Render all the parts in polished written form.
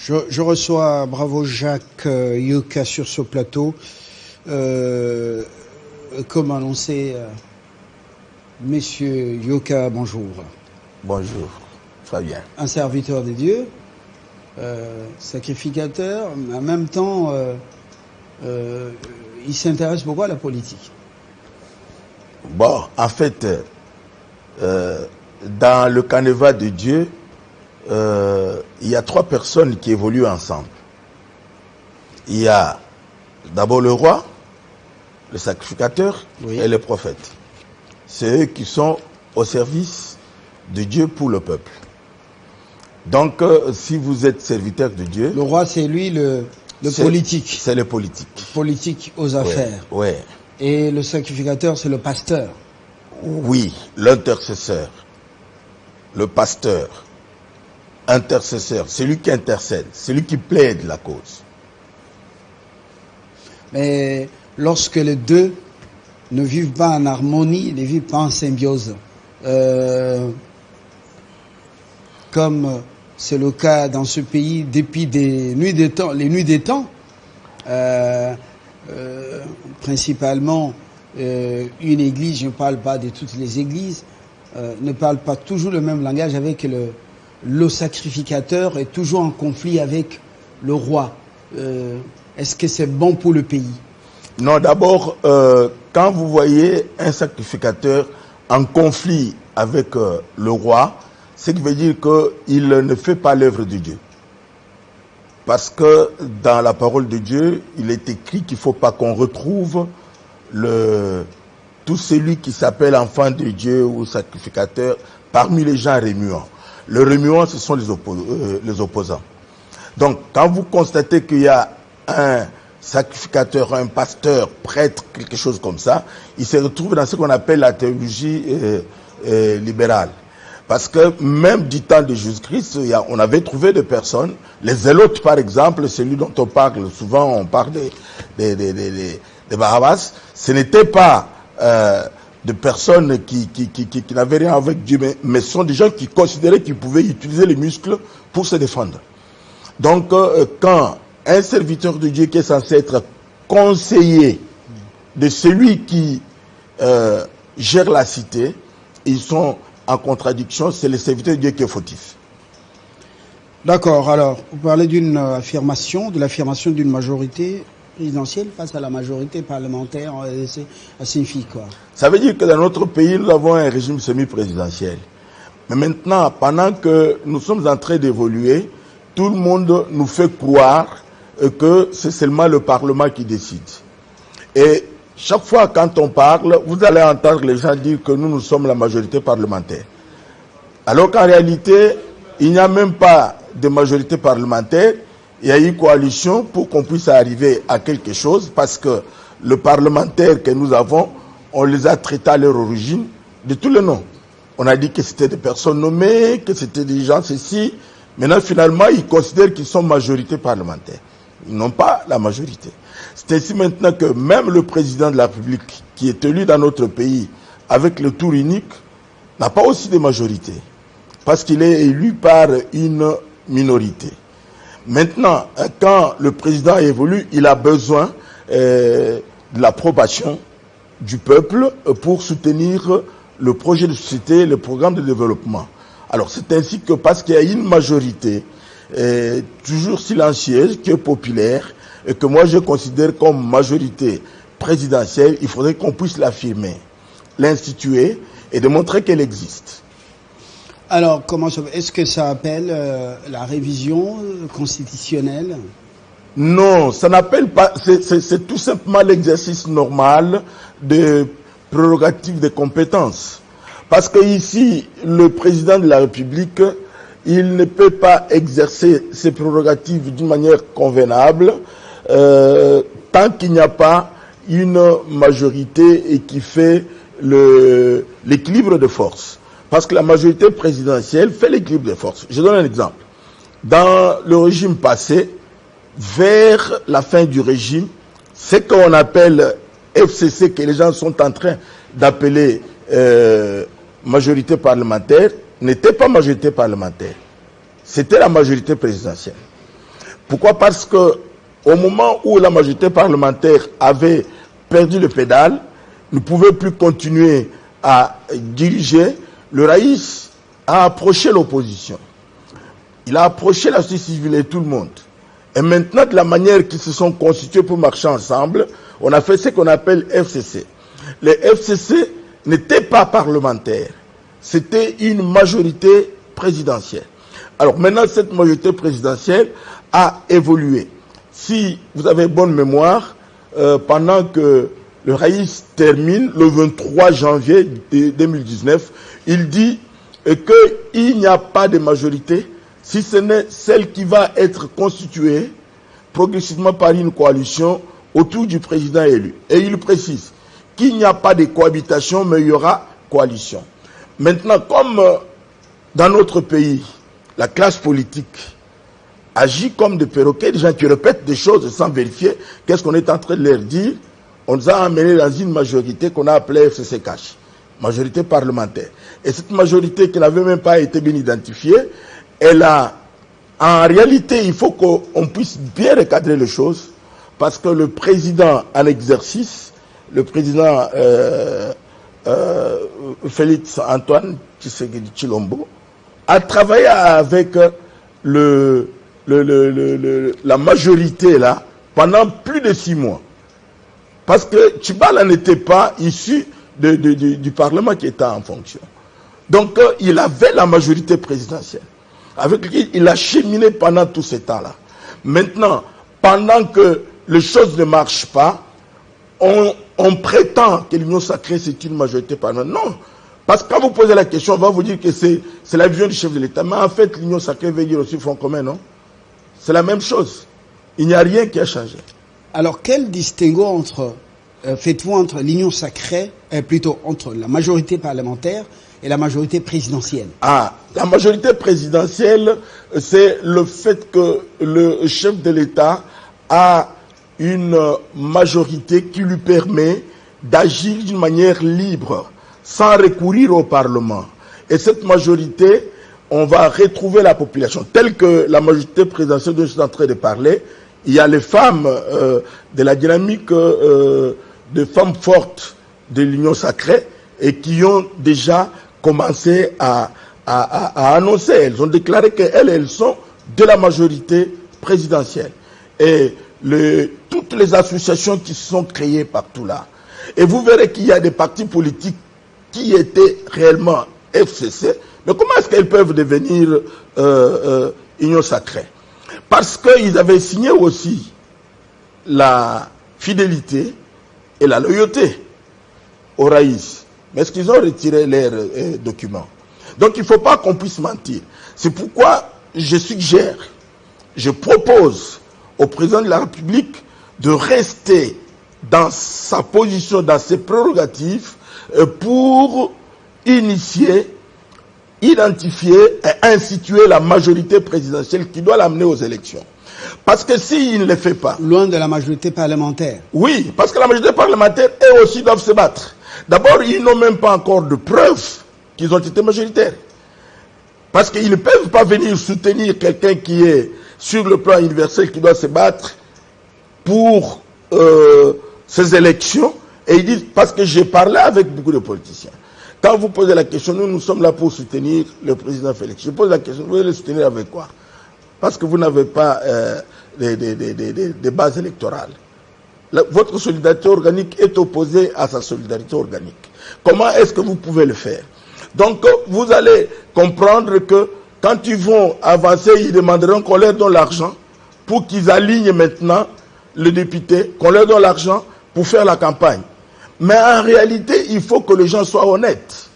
Je reçois Bravo Jacques Yoka sur ce plateau. Comme annoncé, Monsieur Yoka, bonjour. Bonjour, Fabien. Un serviteur de Dieu, sacrificateur, mais en même temps, il s'intéresse beaucoup à la politique. Bon, en fait, dans le canevas de Dieu, il y a trois personnes qui évoluent ensemble. Il y a d'abord le roi, le sacrificateur, oui, et le prophète. C'est eux qui sont au service de Dieu pour le peuple. Donc, si vous êtes serviteur de Dieu... Le roi, c'est lui le politique. C'est le politique. Politique aux affaires. Oui. Ouais. Et le sacrificateur, c'est le pasteur. Oui, l'intercesseur. Le pasteur. Intercesseur, celui qui intercède, celui qui plaide la cause. Mais lorsque les deux ne vivent pas en harmonie, ne vivent pas en symbiose, comme c'est le cas dans ce pays depuis les nuits des temps, principalement une église, je ne parle pas de toutes les églises, ne parle pas toujours le même langage avec le sacrificateur est toujours en conflit avec le roi. Est-ce que c'est bon pour le pays? Non, d'abord, quand vous voyez un sacrificateur en conflit avec le roi, ce qui veut dire qu'il ne fait pas l'œuvre de Dieu. Parce que dans la parole de Dieu, il est écrit qu'il ne faut pas qu'on retrouve tout celui qui s'appelle enfant de Dieu ou sacrificateur parmi les gens remuants. Le remuant, ce sont les opposants. Donc, quand vous constatez qu'il y a un sacrificateur, un pasteur, prêtre, quelque chose comme ça, il se retrouve dans ce qu'on appelle la théologie libérale. Parce que même du temps de Jésus-Christ, on avait trouvé des personnes, les zélotes par exemple, celui dont on parle souvent, on parle de Barabbas, ce n'était pas de personnes qui n'avaient rien avec Dieu, mais ce sont des gens qui considéraient qu'ils pouvaient utiliser les muscles pour se défendre. Donc, quand un serviteur de Dieu qui est censé être conseiller de celui qui gère la cité, ils sont en contradiction, c'est le serviteur de Dieu qui est fautif. D'accord, alors, vous parlez d'une affirmation, de l'affirmation d'une majorité présidentielle face à la majorité parlementaire, ça signifie quoi? Ça veut dire que dans notre pays, nous avons un régime semi-présidentiel. Mais maintenant, pendant que nous sommes en train d'évoluer, tout le monde nous fait croire que c'est seulement le Parlement qui décide. Et chaque fois quand on parle, vous allez entendre les gens dire que nous sommes la majorité parlementaire. Alors qu'en réalité, il n'y a même pas de majorité parlementaire. Il y a une coalition pour qu'on puisse arriver à quelque chose parce que le parlementaire que nous avons, on les a traités à leur origine de tous les noms. On a dit que c'était des personnes nommées, que c'était des gens ceci. Maintenant, finalement, ils considèrent qu'ils sont majorité parlementaire. Ils n'ont pas la majorité. C'est ainsi maintenant que même le président de la République, qui est élu dans notre pays avec le tour unique, n'a pas aussi de majorité. Parce qu'il est élu par une minorité. Maintenant, quand le président évolue, il a besoin de l'approbation du peuple pour soutenir le projet de société, le programme de développement. Alors c'est ainsi que parce qu'il y a une majorité toujours silencieuse, qui est populaire, et que moi je considère comme majorité présidentielle, il faudrait qu'on puisse l'affirmer, l'instituer et démontrer qu'elle existe. Alors, est-ce que ça appelle la révision constitutionnelle? Non, ça n'appelle pas, c'est tout simplement l'exercice normal de prérogatives de compétences. Parce que ici, le président de la République, il ne peut pas exercer ses prérogatives d'une manière convenable tant qu'il n'y a pas une majorité et qui fait l'équilibre de force. Parce que la majorité présidentielle fait l'équilibre de force. Je donne un exemple. Dans le régime passé, vers la fin du régime, ce qu'on appelle FCC, que les gens sont en train d'appeler majorité parlementaire, n'était pas majorité parlementaire. C'était la majorité présidentielle. Pourquoi? Parce que au moment où la majorité parlementaire avait perdu le pédale, ne pouvait plus continuer à diriger, le Raïs a approché l'opposition. Il a approché la société civile et tout le monde. Et maintenant, de la manière qu'ils se sont constitués pour marcher ensemble, on a fait ce qu'on appelle FCC. Les FCC n'étaient pas parlementaires. C'était une majorité présidentielle. Alors maintenant, cette majorité présidentielle a évolué. Si vous avez bonne mémoire, pendant que le Raïs termine le 23 janvier 2019, il dit qu'il n'y a pas de majorité si ce n'est celle qui va être constituée progressivement par une coalition autour du président élu. Et il précise qu'il n'y a pas de cohabitation, mais il y aura coalition. Maintenant, comme dans notre pays, la classe politique agit comme des perroquets, des gens qui répètent des choses sans vérifier qu'est-ce qu'on est en train de leur dire, on nous a amenés dans une majorité qu'on a appelée FCC-Cash, majorité parlementaire. Et cette majorité qui n'avait même pas été bien identifiée, elle a, en réalité, il faut qu'on puisse bien recadrer les choses, parce que le président en exercice, le président Félix Antoine Tshisekedi Tshilombo, a travaillé avec la majorité là pendant plus de 6 mois. Parce que Tchibala n'était pas issu du Parlement qui était en fonction. Donc il avait la majorité présidentielle, avec qui il a cheminé pendant tout ce temps-là. Maintenant, pendant que les choses ne marchent pas, on prétend que l'Union sacrée c'est une majorité parlementaire. Non, parce que quand vous posez la question, on va vous dire que c'est la vision du chef de l'État. Mais en fait, l'Union sacrée veut dire aussi Front commun, non? C'est la même chose. Il n'y a rien qui a changé. Alors, quel distinguo faites-vous entre l'Union sacrée, plutôt entre la majorité parlementaire et la majorité présidentielle? La majorité présidentielle, c'est le fait que le chef de l'État a une majorité qui lui permet d'agir d'une manière libre, sans recourir au Parlement. Et cette majorité, on va retrouver la population. Telle que la majorité présidentielle dont je suis en train de parler, il y a les femmes de la dynamique de femmes fortes de l'Union sacrée et qui ont déjà commencé à annoncer. Elles ont déclaré qu'elles sont de la majorité présidentielle. Et toutes les associations qui se sont créées partout là. Et vous verrez qu'il y a des partis politiques qui étaient réellement FCC, mais comment est-ce qu'elles peuvent devenir Union sacrée? Parce qu'ils avaient signé aussi la fidélité et la loyauté au Raïs. Mais est-ce qu'ils ont retiré leurs documents? Donc il ne faut pas qu'on puisse mentir. C'est pourquoi je suggère, je propose au président de la République de rester dans sa position, dans ses prérogatives, pour initier, identifier et instituer la majorité présidentielle qui doit l'amener aux élections. Parce que s'il ne le fait pas... Loin de la majorité parlementaire. Oui, parce que la majorité parlementaire, eux aussi doivent se battre. D'abord, ils n'ont même pas encore de preuves qu'ils ont été majoritaires. Parce qu'ils ne peuvent pas venir soutenir quelqu'un qui est sur le plan universel, qui doit se battre pour ces élections. Et ils disent, parce que j'ai parlé avec beaucoup de politiciens. Quand vous posez la question, nous sommes là pour soutenir le président Félix. Je pose la question, vous allez le soutenir avec quoi? Parce que vous n'avez pas des bases électorales. Votre solidarité organique est opposée à sa solidarité organique. Comment est-ce que vous pouvez le faire? Donc, vous allez comprendre que quand ils vont avancer, ils demanderont qu'on leur donne l'argent pour qu'ils alignent maintenant les députés, qu'on leur donne l'argent pour faire la campagne. Mais en réalité, il faut que les gens soient honnêtes.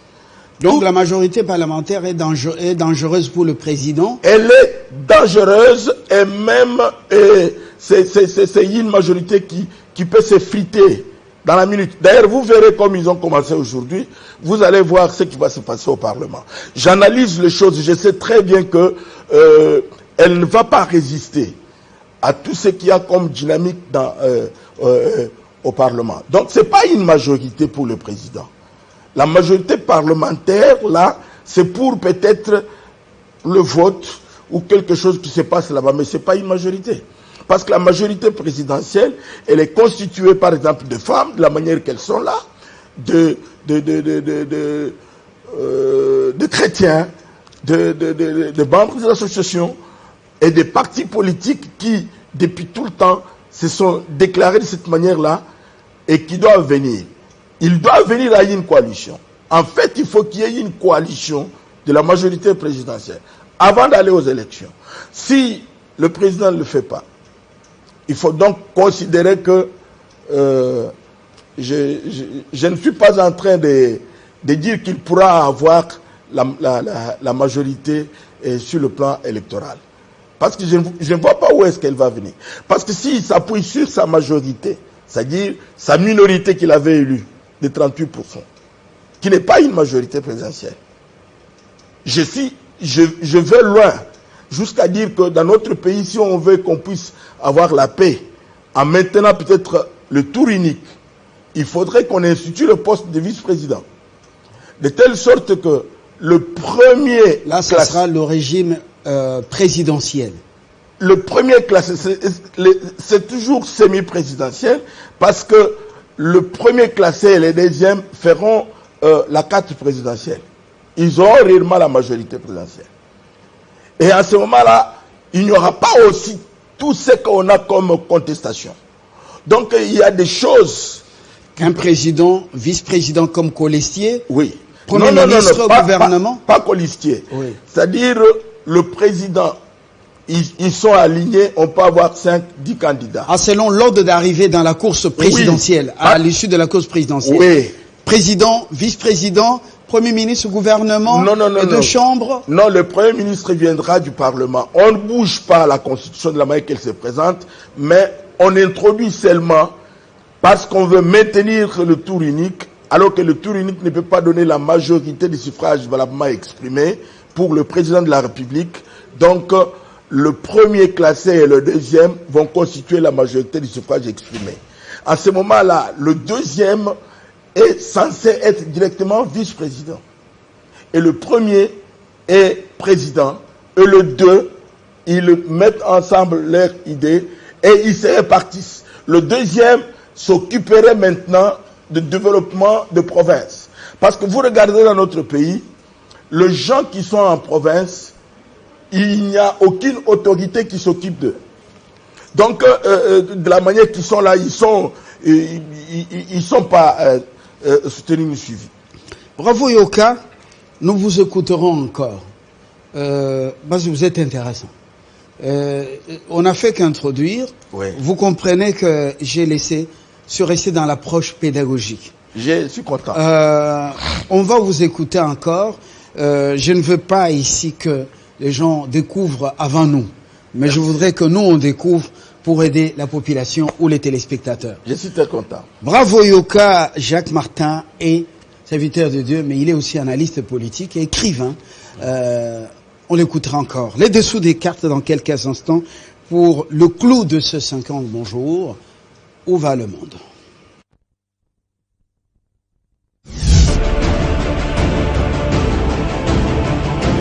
Donc la majorité parlementaire est dangereuse pour le président? Elle est dangereuse et même c'est une majorité qui peut s'effriter dans la minute. D'ailleurs, vous verrez comme ils ont commencé aujourd'hui, vous allez voir ce qui va se passer au Parlement. J'analyse les choses, je sais très bien que elle ne va pas résister à tout ce qu'il y a comme dynamique au Parlement. Donc, ce n'est pas une majorité pour le président. La majorité parlementaire, là, c'est pour peut-être le vote ou quelque chose qui se passe là-bas, mais ce n'est pas une majorité. Parce que la majorité présidentielle, elle est constituée par exemple de femmes, de la manière qu'elles sont là, de chrétiens, de membres des associations et des partis politiques qui, depuis tout le temps, se sont déclarés de cette manière-là et qui doivent venir. Ils doivent venir à une coalition. En fait, il faut qu'il y ait une coalition de la majorité présidentielle avant d'aller aux élections. Si le président ne le fait pas, il faut donc considérer que je ne suis pas en train de dire qu'il pourra avoir la majorité sur le plan électoral. Parce que je ne vois pas où est-ce qu'elle va venir. Parce que s'il s'appuie sur sa majorité, c'est-à-dire sa minorité qu'il avait élue, de 38%, qui n'est pas une majorité présidentielle, je vais loin jusqu'à dire que dans notre pays, si on veut qu'on puisse avoir la paix, en maintenant peut-être le tour unique, il faudrait qu'on institue le poste de vice-président. De telle sorte que le premier... Là, ça sera le régime présidentiel. Le premier classé, c'est toujours semi-présidentiel, parce que le premier classé et les deuxièmes feront la carte présidentielle. Ils auront réellement la majorité présidentielle. Et à ce moment-là, il n'y aura pas aussi tout ce qu'on a comme contestation. Donc il y a des choses... Un président, vice-président comme colistier. Oui. Premier ministre au gouvernement. Pas colistier. Oui. C'est-à-dire le président, ils sont alignés, on peut avoir 10 candidats. Ah, selon l'ordre d'arrivée dans la course présidentielle, oui. À l'issue de la course présidentielle. Oui. Président, vice-président, premier ministre au gouvernement, deux chambres. Non, le premier ministre viendra du Parlement. On ne bouge pas la constitution de la manière qu'elle se présente, mais on introduit seulement parce qu'on veut maintenir le tour unique, alors que le tour unique ne peut pas donner la majorité des suffrages valablement exprimés pour le président de la République. Donc, le premier classé et le deuxième vont constituer la majorité des suffrages exprimés. À ce moment-là, le deuxième est censé être directement vice-président. Et le premier est président. Et le deux, ils mettent ensemble leurs idées et ils se répartissent. Le deuxième s'occuperait maintenant de développement de province. Parce que vous regardez dans notre pays, les gens qui sont en province, il n'y a aucune autorité qui s'occupe d'eux. Donc, de la manière qu'ils sont là, ils sont pas soutenus ni suivis. Bravo Yoka, nous vous écouterons encore. Parce que vous êtes intéressant. On n'a fait qu'introduire. Oui. Vous comprenez que je suis resté dans l'approche pédagogique. Je suis content. On va vous écouter encore. Je ne veux pas ici que les gens découvrent avant nous. Mais Merci. Je voudrais que nous, on découvre pour aider la population ou les téléspectateurs. Je suis très content. Bravo Yoka, Jacques Martin est serviteur de Dieu, mais il est aussi analyste politique et écrivain. On l'écoutera encore. Les dessous des cartes dans quelques instants pour le clou de ce 50 bonjour. Où va le monde ?